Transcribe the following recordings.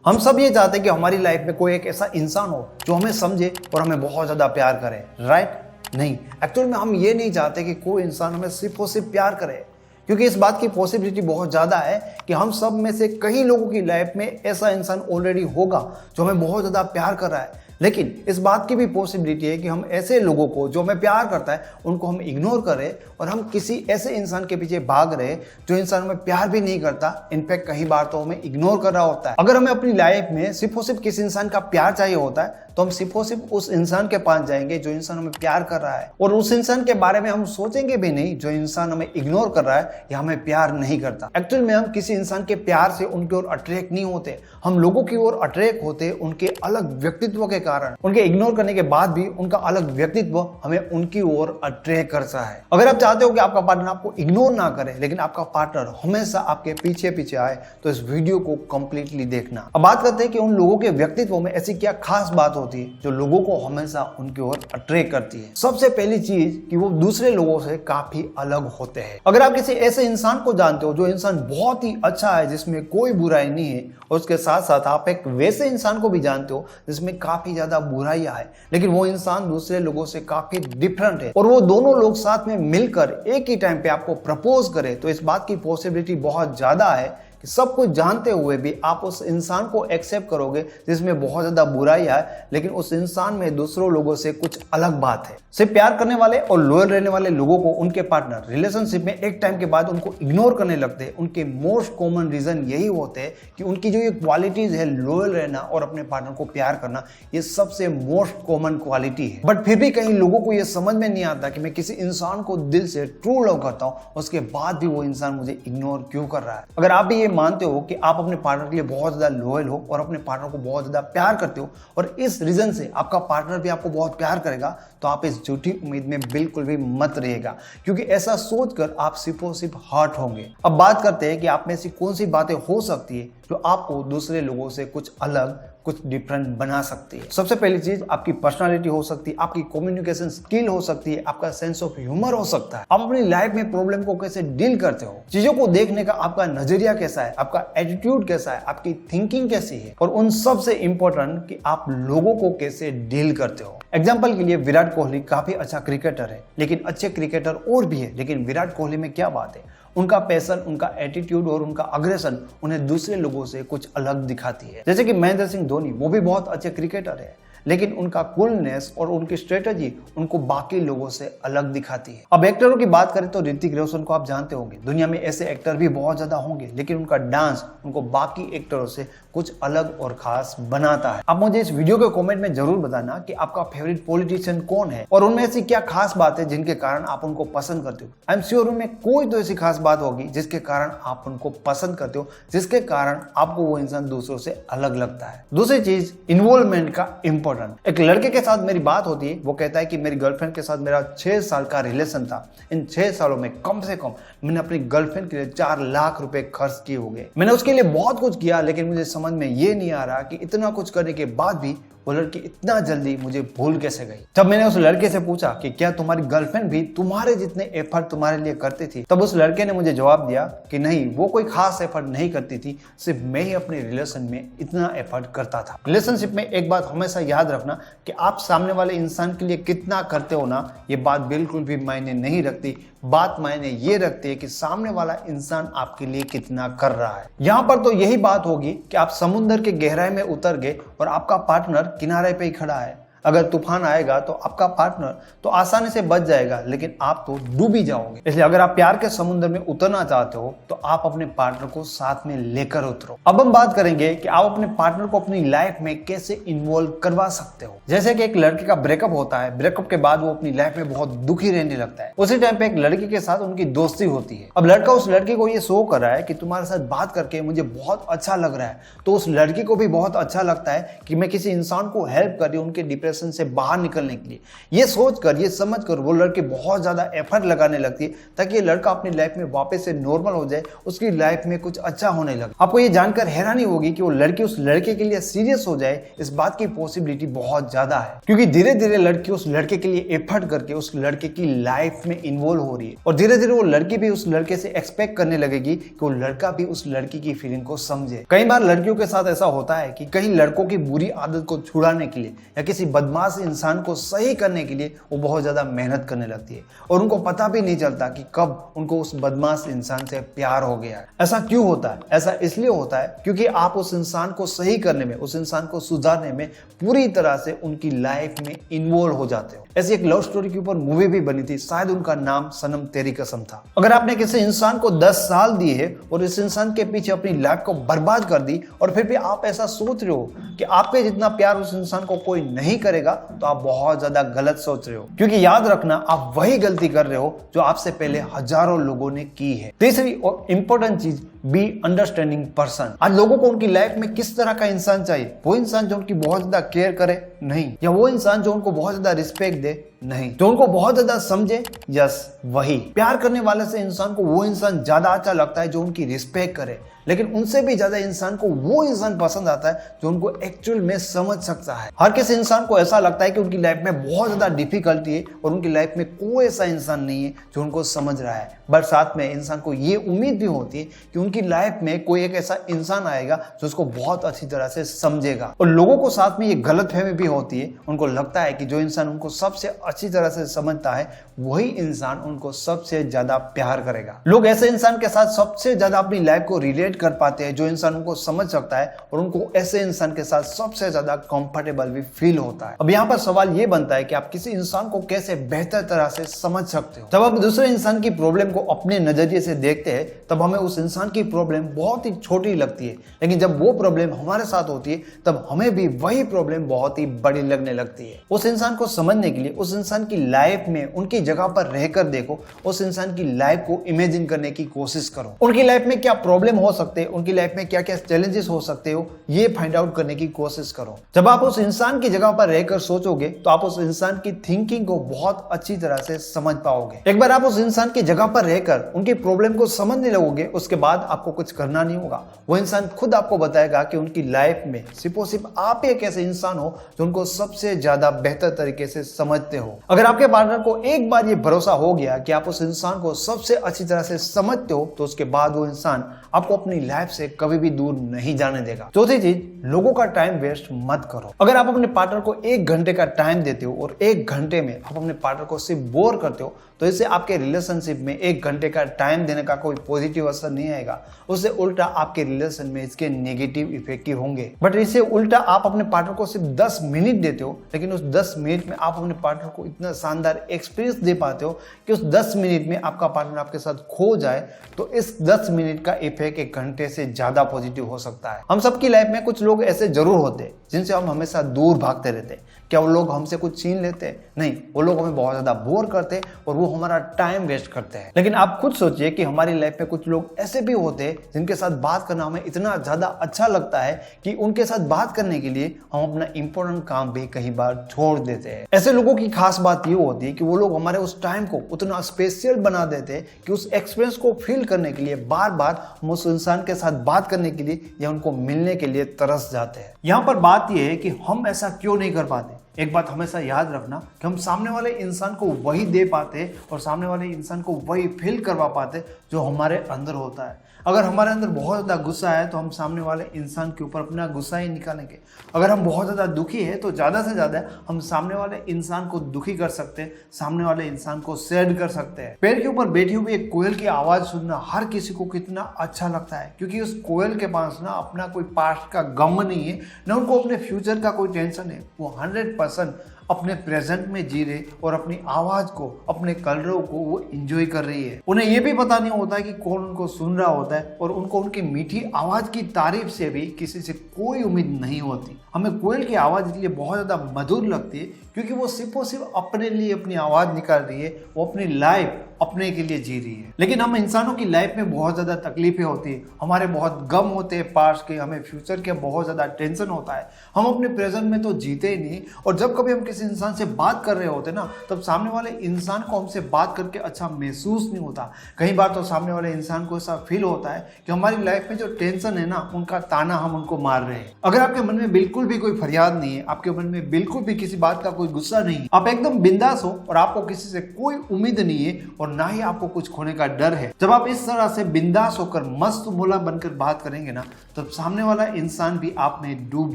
हम सब ये चाहते हैं कि हमारी लाइफ में कोई एक ऐसा इंसान हो जो हमें समझे और हमें बहुत ज़्यादा प्यार करे, राइट? नहीं, एक्चुअल में हम ये नहीं चाहते कि कोई इंसान हमें सिर्फ और सिर्फ प्यार करे, क्योंकि इस बात की पॉसिबिलिटी बहुत ज़्यादा है कि हम सब में से कई लोगों की लाइफ में ऐसा इंसान ऑलरेडी होगा जो हमें बहुत ज़्यादा प्यार कर रहा है। लेकिन इस बात की भी पॉसिबिलिटी है कि हम ऐसे लोगों को जो हमें प्यार करता है उनको हम इग्नोर करें और हम किसी ऐसे इंसान के पीछे भाग रहे जो इंसान हमें प्यार भी नहीं करता, इनफैक्ट कई बार तो हमें इग्नोर कर रहा होता है। अगर हमें अपनी लाइफ में सिर्फ और सिर्फ किसी इंसान का प्यार चाहिए होता है तो हम सिर्फ और सिर्फ उस इंसान के पास जाएंगे जो इंसान हमें प्यार कर रहा है, और उस इंसान के बारे में हम सोचेंगे भी नहीं जो इंसान हमें इग्नोर कर रहा है या हमें प्यार नहीं करता। एक्चुअल में हम किसी इंसान के प्यार से उनकी ओर अट्रैक्ट नहीं होते, हम लोगों की ओर अट्रैक्ट होते उनके अलग व्यक्तित्व के कारण। उनके इग्नोर करने के बाद भी उनका अलग व्यक्तित्व हमें उनकी ओर अट्रैक्ट करता है। अगर आप चाहते हो कि आपका पार्टनर आपको इग्नोर ना करे लेकिन आपका पार्टनर हमेशा आपके पीछे पीछे आए तो इस वीडियो को कंप्लीटली देखना। अब बात करते हैं कि उन लोगों के व्यक्तित्व में ऐसी क्या खास बात होती है जो लोगों को हमेशा उनकी ओर अट्रैक्ट करती है। सबसे पहली चीज कि वो दूसरे लोगों से काफी अलग होते हैं। अगर आप किसी ऐसे इंसान को जानते हो जो इंसान बहुत ही अच्छा है, जिसमें कोई बुराई नहीं है, और उसके साथ साथ आप एक वैसे इंसान को भी जानते हो जिसमें काफी ज्यादा बुराइयां है, लेकिन वो इंसान दूसरे लोगों से काफी डिफरेंट है, और वो दोनों लोग साथ में मिलकर एक ही टाइम पे आपको प्रपोज करे, तो इस बात की पॉसिबिलिटी बहुत ज्यादा है कि सब कुछ जानते हुए भी आप उस इंसान को एक्सेप्ट करोगे जिसमें बहुत ज्यादा बुराई है, लेकिन उस इंसान में दूसरों लोगों से कुछ अलग बात है। सिर्फ प्यार करने वाले और लॉयल रहने वाले लोगों को उनके पार्टनर रिलेशनशिप में एक टाइम के बाद उनको इग्नोर करने लगते हैं। उनके मोस्ट कॉमन रीजन यही होते हैं कि उनकी जो ये क्वालिटीज है, लॉयल रहना और अपने पार्टनर को प्यार करना, ये सबसे मोस्ट कॉमन क्वालिटी है। बट फिर भी कई लोगों को ये समझ में नहीं आता कि मैं किसी इंसान को दिल से ट्रू लव करता हूँ, उसके बाद भी वो इंसान मुझे इग्नोर क्यों कर रहा है। अगर आप भी ये मानते हो कि आप अपने पार्टनर के लिए बहुत ज्यादा लॉयल हो और अपने पार्टनर को बहुत ज्यादा प्यार करते हो और इस रीजन से आपका पार्टनर भी आपको बहुत प्यार करेगा, तो आप इस झूठी उम्मीद में बिल्कुल भी मत रहिएगा, क्योंकि ऐसा सोचकर आप सिर्फ और सिर्फ हर्ट होंगे। अब बात करते हैं कि आप में से कौन सी बातें हो सकती है जो आपको दूसरे लोगों से कुछ अलग, कुछ डिफरेंट बना सकती है। सबसे पहली चीज आपकी पर्सनालिटी हो सकती है, आपकी कम्युनिकेशन स्किल हो सकती है, आपका सेंस ऑफ ह्यूमर हो सकता है। आप अपनी लाइफ में प्रॉब्लम को कैसे डील करते हो, चीजों को देखने का आपका नजरिया कैसा है, आपका एटीट्यूड कैसा है, आपकी थिंकिंग कैसी है, और उन सबसे इंपॉर्टेंट कि आप लोगों को कैसे डील करते हो। एग्जाम्पल के लिए विराट कोहली काफी अच्छा क्रिकेटर है, लेकिन अच्छे क्रिकेटर और भी है, लेकिन विराट कोहली में क्या बात है, उनका पैशन, उनका एटीट्यूड और उनका अग्रेशन उन्हें दूसरे लोगों से कुछ अलग दिखाती है। जैसे कि महेंद्र सिंह धोनी, वो भी बहुत अच्छे क्रिकेटर है, लेकिन उनका कूलनेस और उनकी स्ट्रेटजी उनको बाकी लोगों से अलग दिखाती है। अब एक्टरों की बात करें तो ऋतिक रोशन को आप जानते होंगे, दुनिया में ऐसे एक्टर भी बहुत ज्यादा होंगे, लेकिन उनका डांस उनको बाकी एक्टरों से कुछ अलग और खास बनाता है। आप मुझे इस वीडियो के कमेंट में जरूर बताना कि आपका फेवरेट पॉलिटिशियन कौन है और उनमें ऐसी क्या खास बात है जिनके कारण आप उनको पसंद करते हो। आई एम श्योर उनमें कोई तो ऐसी खास बात होगी जिसके कारण आप उनको पसंद करते हो, जिसके कारण आपको वो इंसान दूसरों से अलग लगता है। दूसरी चीज, इन्वॉल्वमेंट का इंपॉर्टेंस। एक लड़के के साथ मेरी बात होती है, वो कहता है कि मेरी गर्लफ्रेंड के साथ मेरा 6 साल का रिलेशन था। इन 6 सालों में कम से कम मैंने अपनी गर्लफ्रेंड के लिए 4 लाख रुपए खर्च किए होंगे। मैंने उसके लिए बहुत कुछ किया, लेकिन मुझे समझ में ये नहीं आ रहा कि इतना कुछ करने के बाद भी वो लड़की इतना जल्दी मुझे भूल कैसे गई। जब मैंने उस लड़के से पूछा कि क्या तुम्हारी गर्लफ्रेंड भी तुम्हारे जितने एफर्ट तुम्हारे लिए करती थी, तब उस लड़के ने मुझे जवाब दिया कि नहीं, वो कोई खास एफर्ट नहीं करती थी, सिर्फ मैं ही अपने रिलेशन में इतना एफर्ट करता था। रिलेशनशिप में एक बात हमेशा याद रखना कि आप सामने वाले इंसान के लिए कितना करते हो ना, ये बात बिल्कुल भी मायने नहीं रखती। बात मायने ये रखती है कि सामने वाला इंसान आपके लिए कितना कर रहा है। यहाँ पर तो यही बात होगी कि आप समुद्र के गहराई में उतर गए और आपका पार्टनर किनारे पे ही खड़ा है। अगर तूफान आएगा तो आपका पार्टनर तो आसानी से बच जाएगा, लेकिन आप तो डूब ही जाओगे। इसलिए अगर आप प्यार के समुद्र में उतरना चाहते हो तो आप अपने पार्टनर को साथ में लेकर उतरो। अब हम बात करेंगे कि आप अपने पार्टनर को अपनी लाइफ में कैसे इन्वॉल्व करवा सकते हो। जैसे कि एक लड़के का ब्रेकअप होता है, ब्रेकअप के बाद वो अपनी लाइफ में बहुत दुखी रहने लगता है। उसी टाइम पे एक लड़की के साथ उनकी दोस्ती होती है। अब लड़का उस लड़की को ये शो कर रहा है कि तुम्हारे साथ बात करके मुझे बहुत अच्छा लग रहा है, तो उस लड़की को भी बहुत अच्छा लगता है कि मैं किसी इंसान को हेल्प कर रही हूँ उनके डिप्रेशन डिप्रेशन से बाहर निकलने के लिए। ये सोचकर, ये समझकर वो लड़की बहुत ज़्यादा एफर्ट लगाने लगती है ताकि ये लड़का अपनी लाइफ में वापस से नॉर्मल हो जाए, उसकी लाइफ में कुछ अच्छा होने लगे। आपको ये जानकर हैरानी होगी कि वो लड़की उस लड़के के लिए सीरियस हो जाए, इस बात की पॉसिबिलिटी बहुत ज़्यादा है, क्योंकि धीरे धीरे लड़की उस लड़के के लिए एफर्ट करके उस लड़के की लाइफ में इन्वॉल्व हो रही है और धीरे धीरे वो लड़की भी उस लड़के से एक्सपेक्ट करने लगेगी कि वो लड़का भी उस लड़की की फीलिंग को समझे। कई बार लड़कियों के साथ ऐसा होता है कि कई लड़कों की बुरी आदत को छुड़ाने के लिए या किसी बदमाश इंसान को सही करने के लिए वो बहुत ज्यादा मेहनत करने लगती है और उनको पता भी नहीं चलता कि कब उनको उस बदमाश इंसान से प्यार हो गया है। ऐसा क्यों होता है? ऐसा इसलिए होता है क्योंकि आप उस इंसान को सही करने में, उस इंसान को सुधारने में पूरी तरह से उनकी लाइफ में इन्वॉल्व हो जाते हो। ऐसी एक लव स्टोरी के ऊपर मूवी भी बनी थी, शायद उनका नाम सनम तेरी कसम था। अगर आपने किसी इंसान को 10 साल दिए है और इस इंसान के पीछे अपनी लाइफ को बर्बाद कर दी और फिर भी आप ऐसा सोच रहे हो कि आपके जितना प्यार उस इंसान को कोई नहीं करेगा, तो आप बहुत ज्यादा गलत सोच रहे हो, क्योंकि याद रखना आप वही गलती कर रहे हो जो आपसे पहले हजारों लोगों ने की है। तीसरी और इंपॉर्टेंट चीज, बी अंडरस्टैंडिंग पर्सन। आज लोगों को उनकी लाइफ में किस तरह का इंसान चाहिए? वो इंसान जो उनकी बहुत ज्यादा केयर करे? नहीं। या वो इंसान जो उनको बहुत ज्यादा रिस्पेक्ट दे? नहीं। जो उनको बहुत ज्यादा समझे? यस, वही। प्यार करने वाले से इंसान को वो इंसान ज्यादा अच्छा लगता है जो उनकी रिस्पेक्ट करे, लेकिन उनसे भी ज्यादा इंसान को वो इंसान पसंद आता है जो उनको एक्चुअल में समझ सकता है। हर किसी इंसान को ऐसा लगता है कि उनकी लाइफ में बहुत ज्यादा डिफिकल्टी है और उनकी लाइफ में कोई ऐसा इंसान नहीं है जो उनको समझ रहा है, बट साथ में इंसान को ये उम्मीद भी होती है कि उनकी लाइफ में कोई एक ऐसा इंसान आएगा जो उसको बहुत अच्छी तरह से समझेगा। और लोगों को साथ में ये गलतफहमी भी होती है, उनको लगता है कि जो इंसान उनको सबसे अच्छी तरह से समझता है वही इंसान उनको सबसे ज्यादा प्यार करेगा। लोग ऐसे इंसान के साथ सबसे ज्यादा अपनी लाइफ को रिलेट कर पाते हैं जो इंसान उनको समझ सकता है और उनको ऐसे इंसान के साथ सबसे ज्यादा कंफर्टेबल भी फील होता है। अब यहाँ पर सवाल ये बनता है कि आप किसी इंसान को कैसे बेहतर तरह से समझ सकते हो। जब आप दूसरे इंसान की प्रॉब्लम को अपने नजरिए से देखते हैं तब हमें उस इंसान की प्रॉब्लम बहुत ही छोटी लगती है, लेकिन जब वो प्रॉब्लम हमारे साथ होती है तब हमें भी वही प्रॉब्लम बहुत ही बड़ी लगने लगती है। उस इंसान को समझने के लिए उस इंसान की लाइफ में उनकी जगह पर रहकर देखो, उस इंसान की लाइफ को इमेजिन करने की कोशिश करो। उनकी लाइफ में क्या प्रॉब्लम हो सकते हैं, उनकी लाइफ में क्या क्या चैलेंजेस हो सकते हो, ये फाइंड आउट करने की कोशिश करो। जब आप उस इंसान की जगह पर रहकर सोचोगे तो आप उस इंसान की थिंकिंग को बहुत अच्छी तरह से समझ पाओगे। एक बार आप उस इंसान की जगह पर रहकर उनकी प्रॉब्लम को समझने लगोगे, उसके बाद आपको कुछ करना नहीं होगा। वो इंसान खुद आपको बताएगा कि उनकी लाइफ में सिर्फ आप ही एक ऐसे इंसान हो जो उनको सबसे ज्यादा बेहतर तरीके से समझते हो। अगर आपके पार्टनर को एक बार ये भरोसा हो गया कि आप उस इंसान को सबसे अच्छी तरह से समझते हो, तो उसके बाद वो इंसान आपको अपनी लाइफ से कभी भी दूर नहीं जाने देगा। चौथी चीज, लोगों का टाइम वेस्ट मत करो। अगर आप अपने पार्टनर को 1 घंटे का टाइम देते हो और 1 घंटे में आप अपने पार्टनर को सिर्फ बोर करते हो, तो इससे आपके रिलेशनशिप में 1 घंटे का टाइम देने का कोई पॉजिटिव असर नहीं आएगा। उससे उल्टा आपके रिलेशन में इसके नेगेटिव इफेक्टिव होंगे। बट इससे उल्टा आप अपने पार्टनर को सिर्फ 10 मिनट देते हो, लेकिन उस 10 मिनट में आप अपने पार्टनर को इतना शानदार एक्सपीरियंस दे पाते हो कि उस 10 मिनट में आपका पार्टनर आपके साथ खो जाए, तो इस 10 मिनट का इफेक्ट 1 घंटे से ज्यादा पॉजिटिव हो सकता है। हम सबकी लाइफ में कुछ लोग ऐसे जरूर होते हैं जिनसे हम हमेशा दूर भागते रहते हैं। क्या वो लोग हमसे कुछ छीन लेते हैं? नहीं, वो लोग हमें बहुत ज्यादा बोर करते हैं और वो हमारा टाइम वेस्ट करते हैं। लेकिन आप खुद सोचिए कि हमारी लाइफ में कुछ लोग ऐसे भी होते हैं जिनके साथ बात करना हमें इतना ज्यादा अच्छा लगता है कि उनके साथ बात करने के लिए हम अपना इंपॉर्टेंट काम भी कई बार छोड़ देते हैं। ऐसे लोगों की खास बात ये होती है कि वो लोग हमारे उस टाइम को उतना स्पेशल बना देते हैं कि उस एक्सपीरियंस को फील करने के लिए बार बार हम उस इंसान के साथ बात करने के लिए या उनको मिलने के लिए तरस जाते हैं। यहाँ पर बात यह है कि हम ऐसा क्यों नहीं कर पाते। एक बात हमेशा याद रखना कि हम सामने वाले इंसान को वही दे पाते और सामने वाले इंसान को वही फील करवा पाते जो हमारे अंदर होता है। अगर हमारे अंदर बहुत ज़्यादा गुस्सा है तो हम सामने वाले इंसान के ऊपर अपना गुस्सा ही निकालेंगे। अगर हम बहुत ज़्यादा दुखी है तो ज़्यादा से ज़्यादा हम सामने वाले इंसान को दुखी कर सकते हैं, सामने वाले इंसान को सैड कर सकते हैं। पेड़ के ऊपर बैठी हुई एक कोयल की आवाज़ सुनना हर किसी को कितना अच्छा लगता है, क्योंकि उस कोयल के पास ना अपना कोई पास्ट का गम नहीं है, ना उनको अपने फ्यूचर का कोई टेंशन है। वो 100% अपने प्रेजेंट में जी रहे और अपनी आवाज को, अपने कलरों को वो एंजॉय कर रही है। उन्हें ये भी पता नहीं होता है कि कौन उनको सुन रहा होता है और उनको उनकी मीठी आवाज की तारीफ से भी किसी से कोई उम्मीद नहीं होती। हमें कोयल की आवाज इसलिए बहुत ज्यादा मधुर लगती है क्योंकि वो सिर्फ और सिर्फ अपने लिए अपनी आवाज निकाल रही है। वो अपनी लाइफ अपने के लिए जी रही है। लेकिन हम इंसानों की लाइफ में बहुत ज्यादा तकलीफें होती है, हमारे बहुत गम होते हैं पास्ट के, हमें फ्यूचर के बहुत ज्यादा टेंशन होता है, हम अपने प्रेजेंट में तो जीते ही नहीं। और जब कभी हम किसी इंसान से बात कर रहे होते ना, तब सामने वाले इंसान को हमसे बात करके अच्छा महसूस नहीं होता। कई बार तो सामने वाले इंसान को ऐसा फील होता है कि हमारी लाइफ में जो टेंशन है ना, उनका ताना हम उनको मार रहे हैं। अगर आपके मन में बिल्कुल भी कोई फरियाद नहीं है, आपके मन में बिल्कुल भी किसी बात का कोई गुस्सा नहीं है, आप एकदम बिंदास हो और आपको किसी से कोई उम्मीद नहीं है और ना ही आपको कुछ खोने का डर है, जब आप इस तरह से बिंदास होकर मस्त मोला बनकर बात करेंगे ना, तब सामने वाला इंसान भी आप में डूब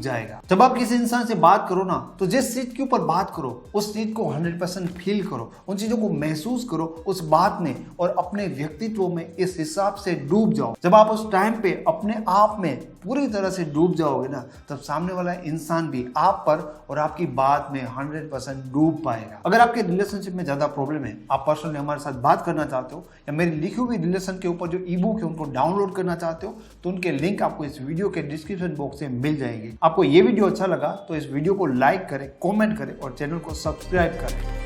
जाएगा। जब आप किसी इंसान से बात करो ना, तो जिस चीज के ऊपर बात करो उस चीज को 100% फील करो, उन चीजों को महसूस करो उस बात में, और अपने व्यक्तित्व में इस हिसाब से डूब जाओ। जब आप उस टाइम पे अपने आप में पूरी तरह से डूब जाओगे ना, तब सामने वाला इंसान भी आप पर और आपकी बात में 100% डूब पाएगा। अगर आपके रिलेशनशिप में ज्यादा प्रॉब्लम है, आप पर्सनली हमारे साथ बात करना चाहते हो या मेरी लिखी हुई रिलेशन के ऊपर जो ई बुक है उनको डाउनलोड करना चाहते हो, तो उनके लिंक आपको इस वीडियो के डिस्क्रिप्शन बॉक्स में मिल जाएगी। आपको ये वीडियो अच्छा लगा तो इस वीडियो को लाइक करें, कमेंट करें और चैनल को सब्सक्राइब करें।